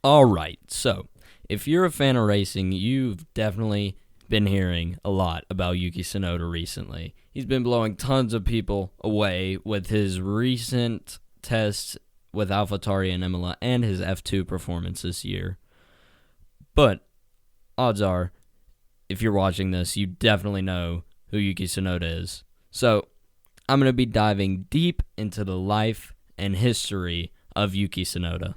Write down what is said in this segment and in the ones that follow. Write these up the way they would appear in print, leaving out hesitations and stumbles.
All right, so if you're a fan of racing, you've definitely been hearing a lot about Yuki Tsunoda recently. He's been blowing tons of people away with his recent tests with AlphaTauri and Imola and his F2 performance this year. But odds are, if you're watching this, you definitely know who Yuki Tsunoda is. So I'm going to be diving deep into the life and history of Yuki Tsunoda.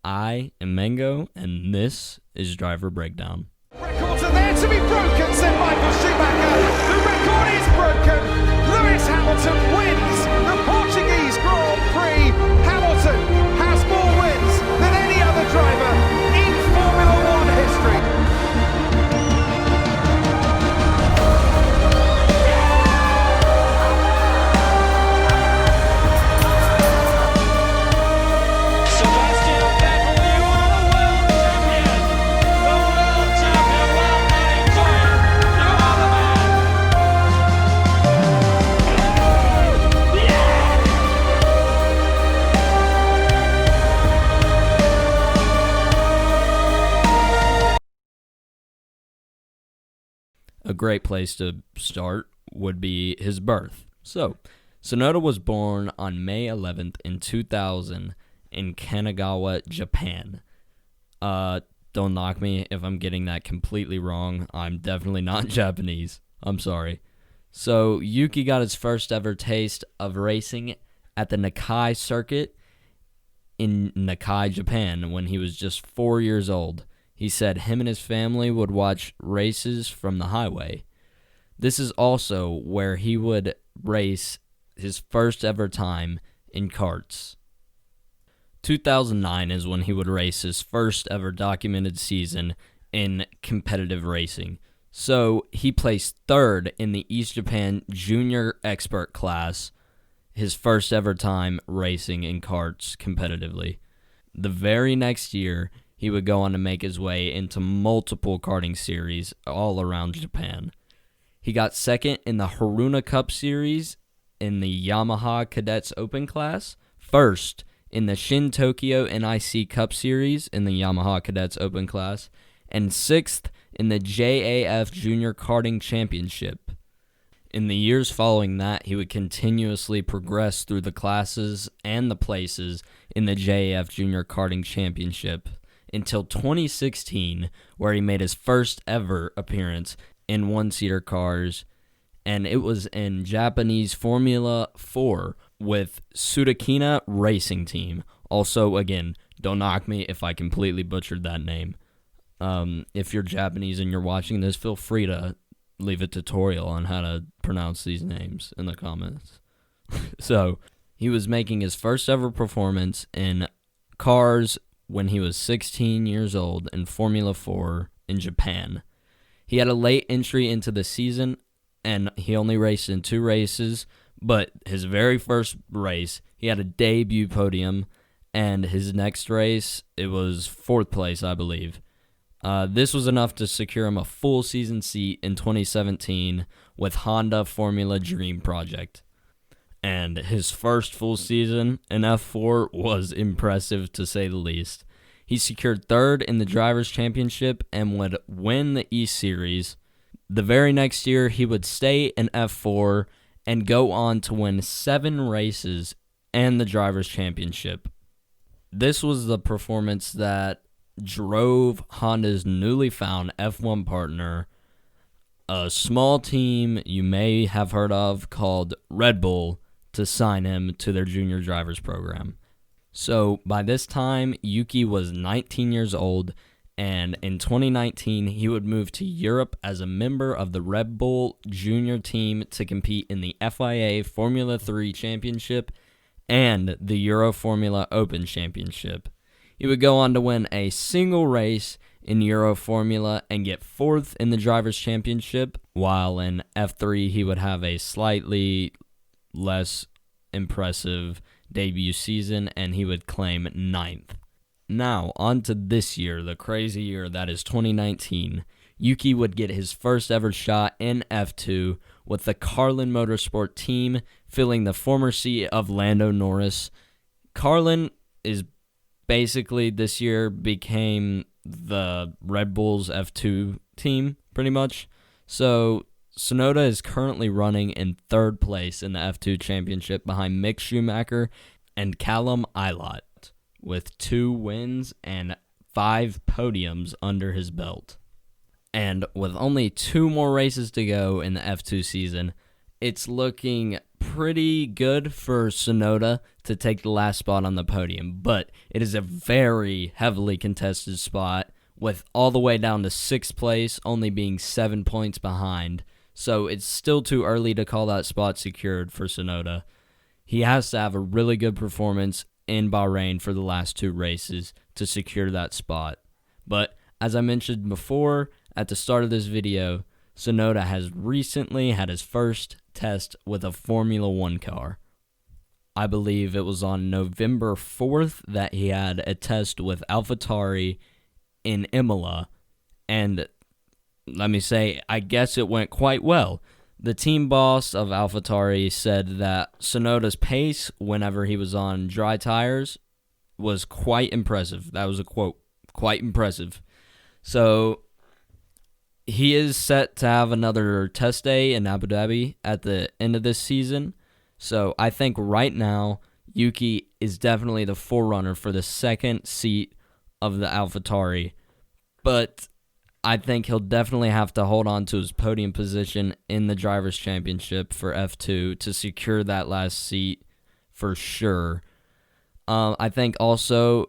I am Mango, and this is Driver Breakdown. Records are there to be broken, said Michael Schumacher. The record is broken. Lewis Hamilton wins the Portuguese Grand Prix. Hamilton has more wins than any other driver in Formula One history. A great place to start would be his birth. So, Tsunoda was born on May 11th in 2000 in Kanagawa, Japan. Don't knock me if I'm getting that completely wrong. I'm definitely not Japanese. I'm sorry. So, Yuki got his first ever taste of racing at the Nakai circuit in Nakai, Japan, when he was just 4 years old. He said him and his family would watch races from the highway. This is also where he would race his first ever time in karts. 2009 is when he would race his first ever documented season in competitive racing. So he placed third in the East Japan Junior Expert class, his first ever time racing in karts competitively. The very next year, he would go on to make his way into multiple karting series all around Japan. He got second in the Haruna Cup Series in the Yamaha Cadets Open class, first in the Shin Tokyo NIC Cup Series in the Yamaha Cadets Open class, and sixth in the JAF Junior Karting Championship. In the years following that, he would continuously progress through the classes and the places in the JAF Junior Karting Championship, until 2016, where he made his first ever appearance in one-seater cars, and it was in Japanese Formula 4 with Sudakina Racing Team. Also, again, don't knock me if I completely butchered that name. If you're Japanese and you're watching this, feel free to leave a tutorial on how to pronounce these names in the comments. So, he was making his first ever performance in cars when he was 16 years old in Formula 4 in Japan. He had a late entry into the season, and he only raced in 2 races, but his very first race, he had a debut podium, and his next race, it was 4th place, I believe. This was enough to secure him a full season seat in 2017 with Honda Formula Dream Project. And his first full season in F4 was impressive, to say the least. He secured third in the Drivers' Championship and would win the E-Series. The very next year, he would stay in F4 and go on to win 7 races and the Drivers' Championship. This was the performance that drove Honda's newly found F1 partner, a small team you may have heard of called Red Bull, to sign him to their junior drivers program. So by this time, Yuki was 19 years old, and in 2019, he would move to Europe as a member of the Red Bull junior team to compete in the FIA Formula 3 Championship and the Euro Formula Open Championship. He would go on to win a single race in Euro Formula and get 4th in the Drivers' Championship, while in F3 he would have a slightly less impressive debut season, and he would claim 9th. Now, on to this year, the crazy year that is 2019. Yuki would get his first ever shot in F2 with the Carlin Motorsport team filling the former seat of Lando Norris. Carlin is basically this year became the Red Bull's F2 team, pretty much. So Tsunoda is currently running in third place in the F2 championship behind Mick Schumacher and Callum Ilott, with 2 wins and 5 podiums under his belt. And with only 2 more races to go in the F2 season, it's looking pretty good for Tsunoda to take the last spot on the podium. But it is a very heavily contested spot, with all the way down to 6th place, only being 7 points behind. So it's still too early to call that spot secured for Tsunoda. He has to have a really good performance in Bahrain for the last 2 races to secure that spot. But as I mentioned before, at the start of this video, Tsunoda has recently had his first test with a Formula 1 car. I believe it was on November 4th that he had a test with AlphaTauri in Imola, and let me say, I guess it went quite well. The team boss of AlphaTauri said that Tsunoda's pace whenever he was on dry tires was quite impressive. That was a quote, quite impressive. So he is set to have another test day in Abu Dhabi at the end of this season. So I think right now, Yuki is definitely the forerunner for the second seat of the AlphaTauri. But I think he'll definitely have to hold on to his podium position in the Drivers' Championship for F2 to secure that last seat for sure. I think also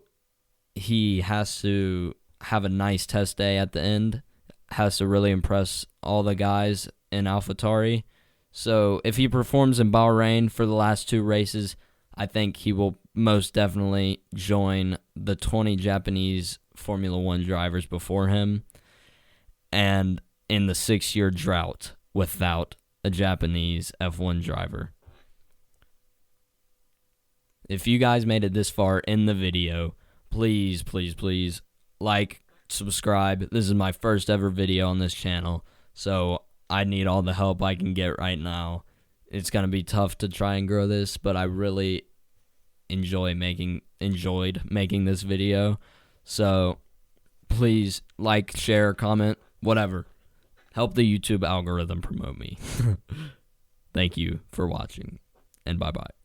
he has to have a nice test day at the end, has to really impress all the guys in AlphaTauri. So if he performs in Bahrain for the last 2 races, I think he will most definitely join the 20 Japanese Formula 1 drivers before him, and in the 6-year drought without a Japanese F1 driver. If you guys made it this far in the video, please, please, please like, subscribe. This is my first ever video on this channel, so I need all the help I can get right now. It's going to be tough to try and grow this, but I really enjoyed making this video. So please like, share, comment, whatever. Help the YouTube algorithm promote me. Thank you for watching, and bye-bye.